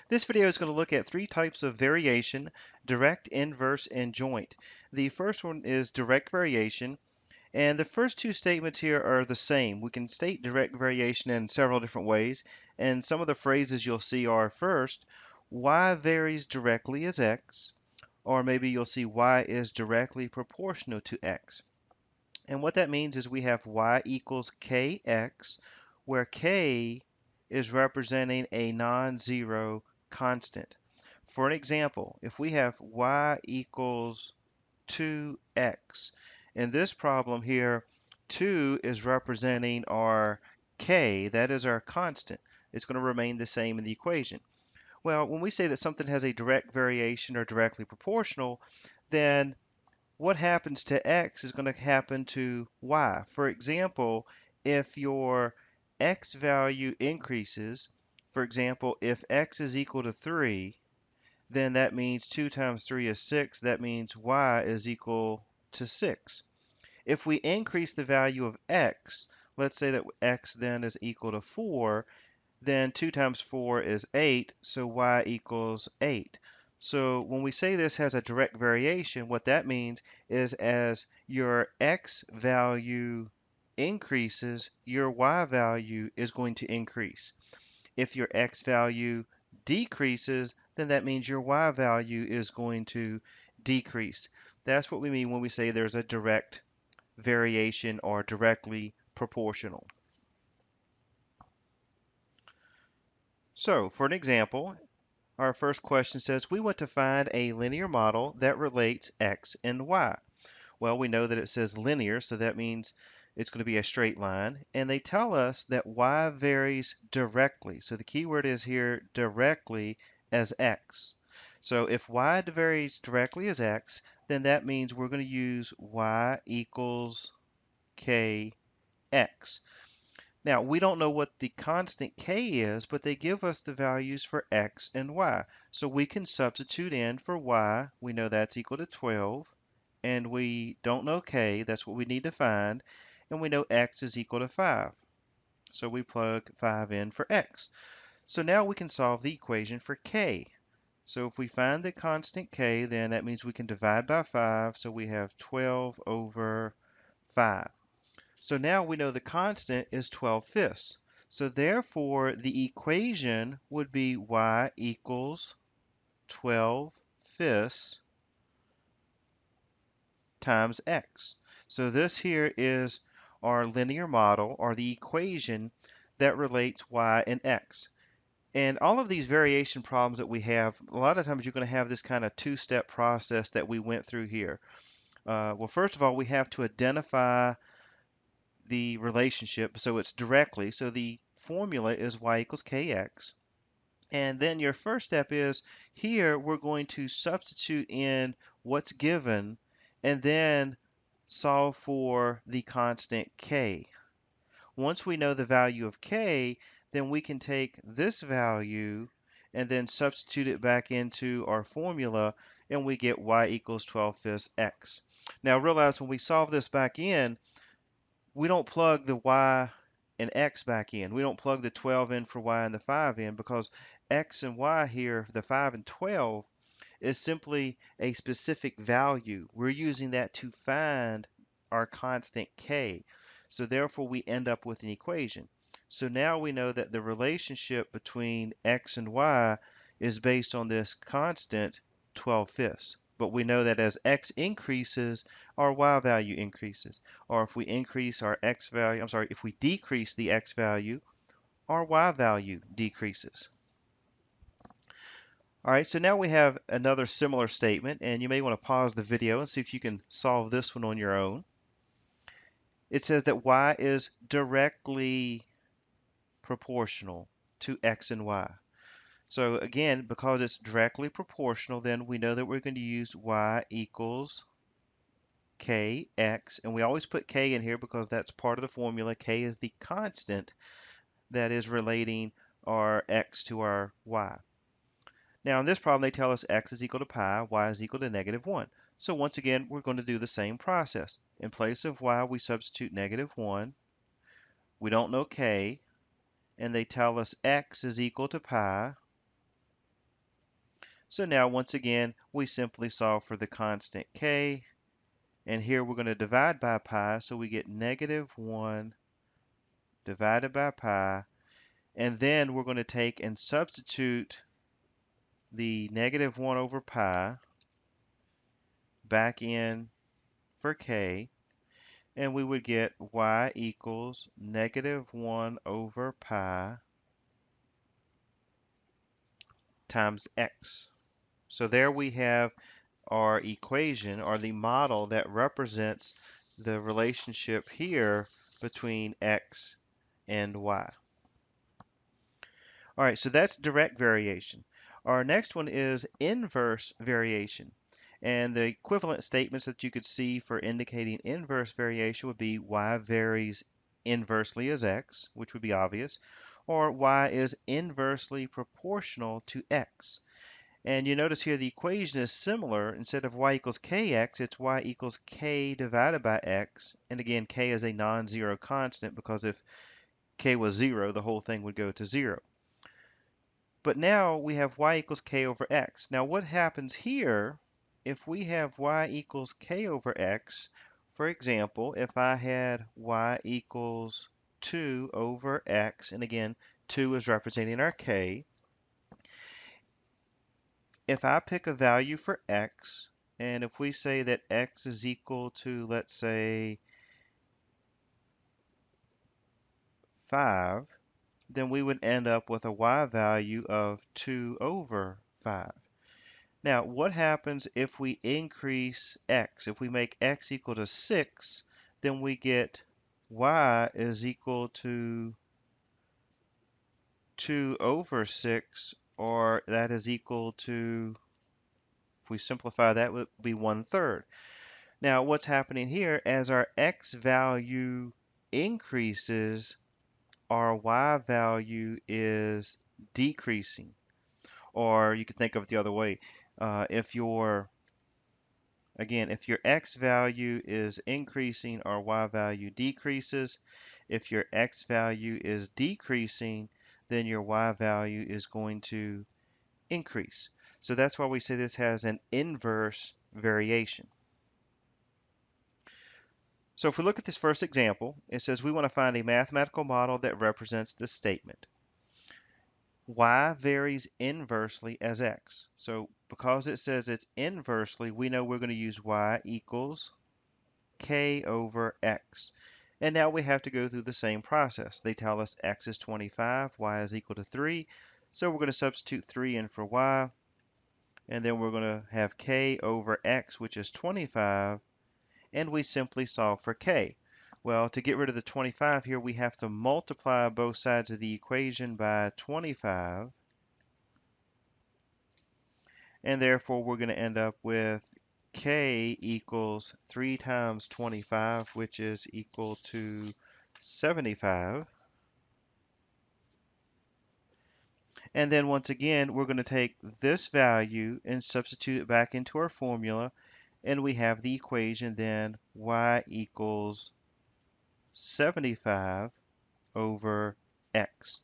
This video is going to look at three types of variation: direct, inverse, and joint. The first one is direct variation, and the first two statements here are the same. We can state direct variation in several different ways, and some of the phrases you'll see are first, y varies directly as x, or maybe you'll see y is directly proportional to x. And what that means is we have y equals kx, where k is representing a non-zero constant. For an example, if we have y equals 2x, in this problem here, 2 is representing our k, that is our constant. It's going to remain the same in the equation. Well, when we say that something has a direct variation or directly proportional, then what happens to x is going to happen to y. For example, if your x value increases, for example, if x is equal to 3, then that means 2 times 3 is 6. That means y is equal to 6. If we increase the value of x, let's say that x then is equal to 4, then 2 times 4 is 8, so y equals 8. So when we say this has a direct variation, what that means is as your x value increases, your y value is going to increase. If your x value decreases, then that means your y value is going to decrease. That's what we mean when we say there's a direct variation or directly proportional. So, for an example, our first question says we want to find a linear model that relates x and y. Well, we know that it says linear, so that means it's going to be a straight line. And they tell us that y varies directly. So the key word is here directly as x. So if y varies directly as x, then that means we're going to use y equals kx. Now, we don't know what the constant k is, but they give us the values for x and y. So we can substitute in for y. We know that's equal to 12. And we don't know k. That's what we need to find. And we know x is equal to 5. So we plug 5 in for x. So now we can solve the equation for k. So if we find the constant k, then that means we can divide by 5. So we have 12 over 5. So now we know the constant is 12/5. So therefore, the equation would be y equals 12/5 times x. So this here is our linear model, or the equation that relates y and x. And all of these variation problems that we have, a lot of times you're going to have this kind of two-step process that we went through here. Well, first of all, we have to identify the relationship, so it's directly. So the formula is y equals kx. And then your first step is here we're going to substitute in what's given and then solve for the constant k. Once we know the value of k, then we can take this value and then substitute it back into our formula and we get y equals 12/5 x. Now realize when we solve this back in, we don't plug the y and x back in. We don't plug the 12 in for y and the 5 in because x and y here, the 5 and 12, is simply a specific value. We're using that to find our constant k. So therefore we end up with an equation. So now we know that the relationship between x and y is based on this constant 12/5. But we know that as x increases, our y value increases. Or if we increase our x value, I'm sorry, if we decrease the x value, our y value decreases. All right, so now we have another similar statement, and you may want to pause the video and see if you can solve this one on your own. It says that y is directly proportional to x and y. So again, because it's directly proportional, then we know that we're going to use y equals kx, and we always put k in here because that's part of the formula. K is the constant that is relating our x to our y. Now in this problem, they tell us x is equal to pi, y is equal to -1. So once again, we're going to do the same process. In place of y, we substitute -1. We don't know k, and they tell us x is equal to pi. So now once again, we simply solve for the constant k, and here we're going to divide by pi, so we get -1 divided by pi, and then we're going to take and substitute the -1 over pi back in for k, and we would get y equals -1 over pi times x. So there we have our equation, or the model that represents the relationship here between x and y. All right, so that's direct variation. Our next one is inverse variation. And the equivalent statements that you could see for indicating inverse variation would be y varies inversely as x, which would be obvious, or y is inversely proportional to x. And you notice here the equation is similar. Instead of y equals kx, it's y equals k divided by x. And again, k is a non-zero constant because if k was 0, the whole thing would go to 0. But now we have y equals k over x. Now what happens here if we have y equals k over x? For example, if I had y equals 2 over x, and again, 2 is representing our k. If I pick a value for x, and if we say that x is equal to, let's say, 5, then we would end up with a y value of 2 over 5. Now, what happens if we increase x? If we make x equal to 6, then we get y is equal to 2 over 6, or that is equal to, if we simplify that, would be 1/3. Now, what's happening here, as our x value increases, our y value is decreasing. Or you could think of it the other way. If your Again, if your x value is increasing, our y value decreases. If your x value is decreasing, then your y value is going to increase. So that's why we say this has an inverse variation. So if we look at this first example, it says we want to find a mathematical model that represents this statement. Y varies inversely as x. So because it says it's inversely, we know we're going to use y equals k over x. And now we have to go through the same process. They tell us x is 25, y is equal to 3. So we're going to substitute 3 in for y, and then we're going to have k over x, which is 25, and we simply solve for k. Well, to get rid of the 25 here, we have to multiply both sides of the equation by 25, and therefore we're going to end up with k equals 3 times 25, which is equal to 75. And then once again, we're going to take this value and substitute it back into our formula, and we have the equation then y equals 75 over x.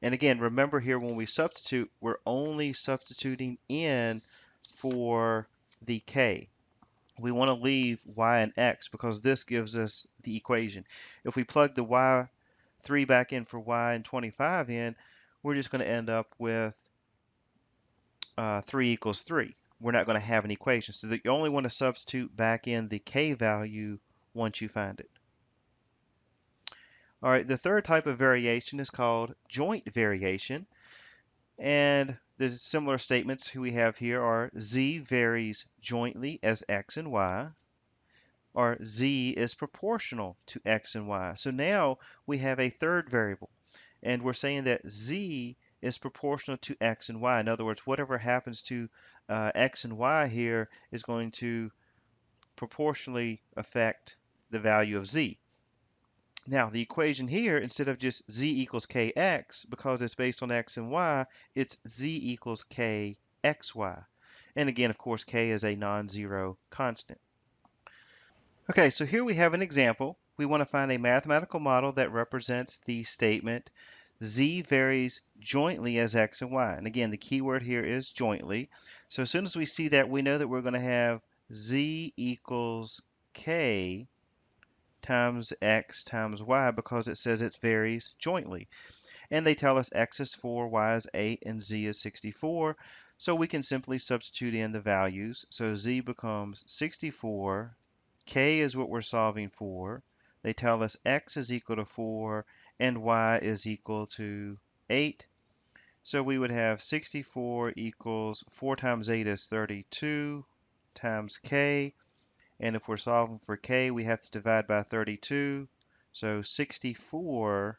And again, remember here when we substitute, we're only substituting in for the k. We want to leave y and x because this gives us the equation. If we plug the y3 back in for y and 25 in, we're just going to end up with 3 equals 3. We're not going to have an equation. So that you only want to substitute back in the k value once you find it. All right, the third type of variation is called joint variation. And the similar statements we have here are z varies jointly as x and y, or z is proportional to x and y. So now we have a third variable, and we're saying that z is proportional to x and y. In other words, whatever happens to x and y here is going to proportionally affect the value of z. Now, the equation here, instead of just z equals kx, because it's based on x and y, it's z equals kxy. And again, of course, k is a non-zero constant. Okay, so here we have an example. We want to find a mathematical model that represents the statement Z varies jointly as X and Y. And again, the key word here is jointly. So as soon as we see that, we know that we're going to have Z equals K times X times Y because it says it varies jointly. And they tell us X is 4, Y is 8, and Z is 64. So we can simply substitute in the values. So Z becomes 64. K is what we're solving for. They tell us X is equal to 4 and Y is equal to 8. So we would have 64 equals 4 times 8 is 32 times K. And if we're solving for K, we have to divide by 32. So 64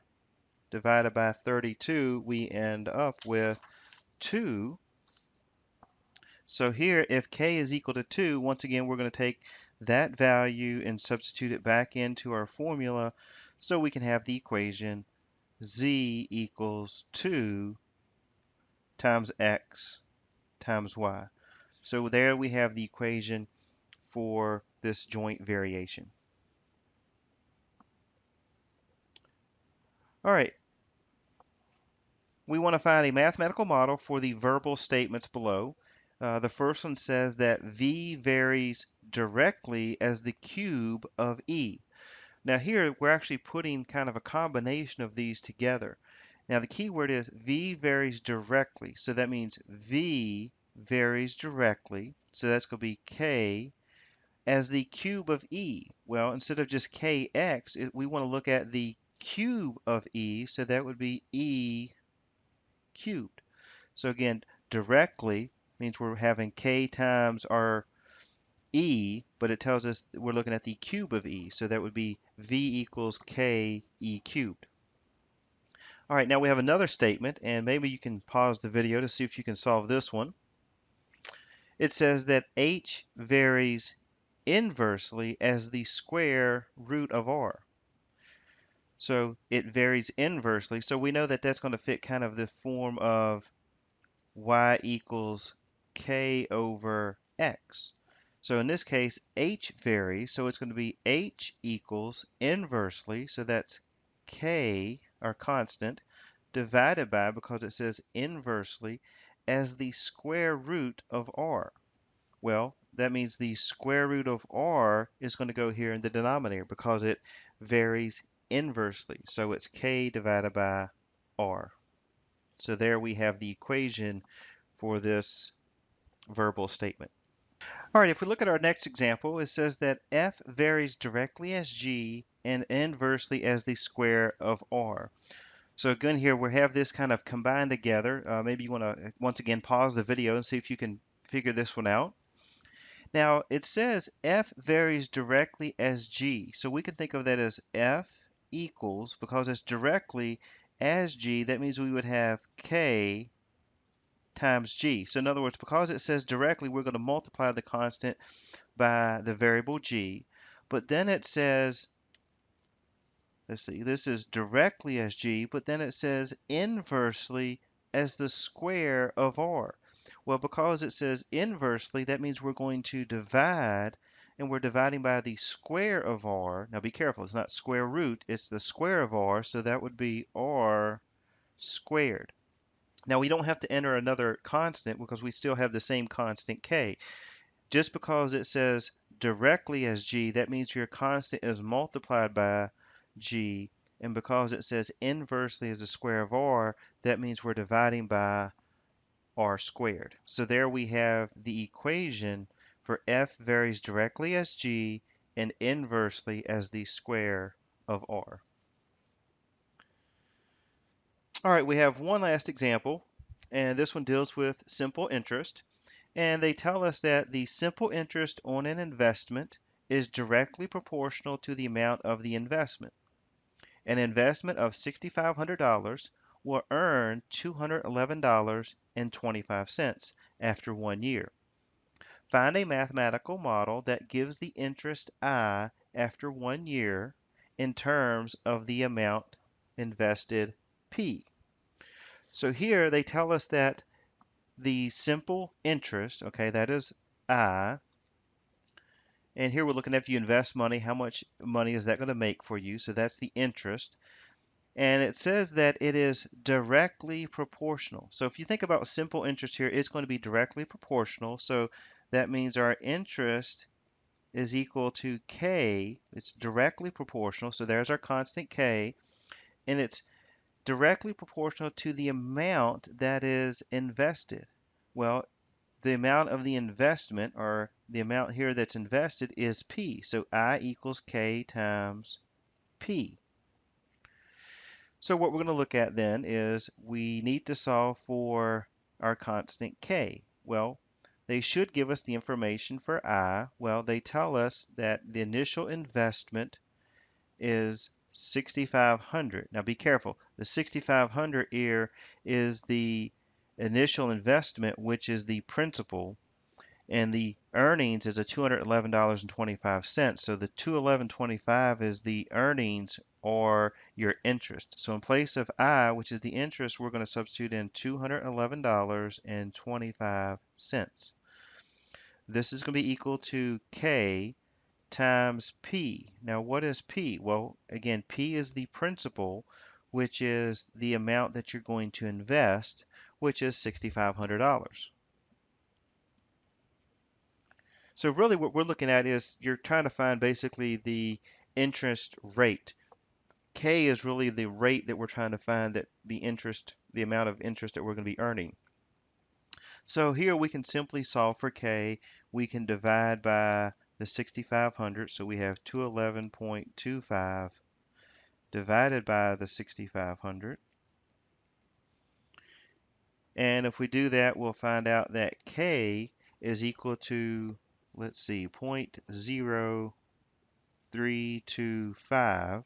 divided by 32, we end up with 2. So here, if K is equal to 2, once again, we're going to take that value and substitute it back into our formula so we can have the equation Z equals 2 times X times Y. So there we have the equation for this joint variation. All right, we want to find a mathematical model for the verbal statements below. The first one says that V varies directly as the cube of E. Now here we're actually putting kind of a combination of these together. Now the key word is V varies directly. So that means V varies directly. So that's going to be K as the cube of E. Well, instead of just KX, we want to look at the cube of E. So that would be E cubed. So again, directly means we're having K times our E, but it tells us we're looking at the cube of E. So that would be V equals K E cubed. All right, now we have another statement, and maybe you can pause the video to see if you can solve this one. It says that H varies inversely as the square root of R. So it varies inversely. So we know that that's going to fit kind of the form of y equals k over x. So in this case, h varies, so it's going to be h equals inversely, so that's k, our constant, divided by, because it says inversely, as the square root of r. Well, that means the square root of r is going to go here in the denominator because it varies inversely. So it's k divided by r. So there we have the equation for this verbal statement. All right, if we look at our next example, it says that f varies directly as g and inversely as the square of r. So again here we have this kind of combined together. Maybe you want to once again pause the video and see if you can figure this one out. Now it says f varies directly as g. So we can think of that as f equals, because it's directly as g, that means we would have k times g. So in other words, because it says directly, we're going to multiply the constant by the variable g. But then it says, let's see, this is directly as g, but then it says inversely as the square of r. Well, because it says inversely, that means we're going to divide, and we're dividing by the square of r. Now be careful, it's not square root, it's the square of r, so that would be r squared. Now we don't have to enter another constant because we still have the same constant k. Just because it says directly as g, that means your constant is multiplied by g. And because it says inversely as the square of r, that means we're dividing by r squared. So there we have the equation for f varies directly as g and inversely as the square of r. All right, we have one last example, and this one deals with simple interest. And they tell us that the simple interest on an investment is directly proportional to the amount of the investment. An investment of $6,500 will earn $211.25 after 1 year. Find a mathematical model that gives the interest I after 1 year in terms of the amount invested P. So here they tell us that the simple interest, okay, that is I, and here we're looking at if you invest money, how much money is that going to make for you? So that's the interest. And it says that it is directly proportional. So if you think about simple interest here, it's going to be directly proportional. So that means our interest is equal to K. It's directly proportional. So there's our constant K. And it's directly proportional to the amount that is invested. Well, the amount of the investment, or the amount here that's invested, is P. So I equals K times P. So what we're going to look at then is we need to solve for our constant K. Well, they should give us the information for I. Well, they tell us that the initial investment is 6,500. Now be careful. The 6,500 here is the initial investment, which is the principal, and the earnings is a $211.25. So the 211.25 is the earnings or your interest. So in place of I, which is the interest, we're going to substitute in $211.25. This is going to be equal to K times P. Now what is P? Well, again, P is the principal, which is the amount that you're going to invest, which is $6,500. So really what we're looking at is you're trying to find basically the interest rate. K is really the rate that we're trying to find, that the interest, the amount of interest that we're going to be earning. So here we can simply solve for K. We can divide by the 6,500. So we have 211.25 divided by the 6,500. And if we do that, we'll find out that K is equal to, let's see, 0.0325.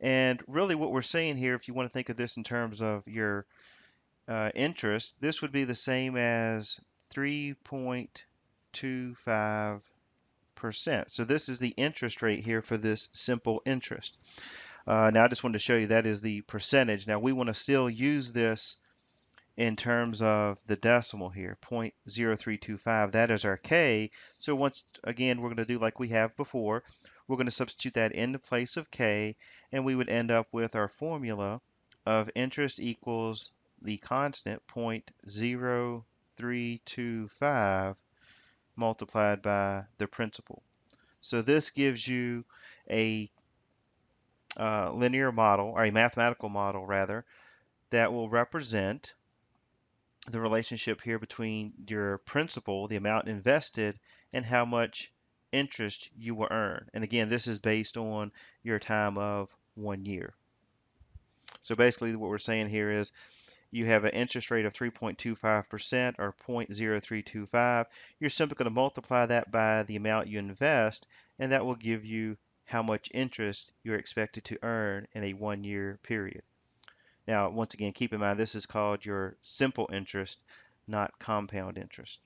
And really what we're saying here, if you want to think of this in terms of your interest, this would be the same as 3.25%. So this is the interest rate here for this simple interest. Now I just wanted to show you that is the percentage. Now we want to still use this in terms of the decimal here, 0.0325. That is our K. So once again, we're going to do like we have before. We're going to substitute that in the place of K, and we would end up with our formula of interest equals the constant 0.0325 multiplied by the principal. So this gives you a linear model, or a mathematical model rather, that will represent the relationship here between your principal, the amount invested, and how much interest you will earn. And again, this is based on your time of 1 year. So basically what we're saying here is you have an interest rate of 3.25% or 0.0325. You're simply going to multiply that by the amount you invest, and that will give you how much interest you're expected to earn in a 1 year period. Now, once again, keep in mind this is called your simple interest, not compound interest.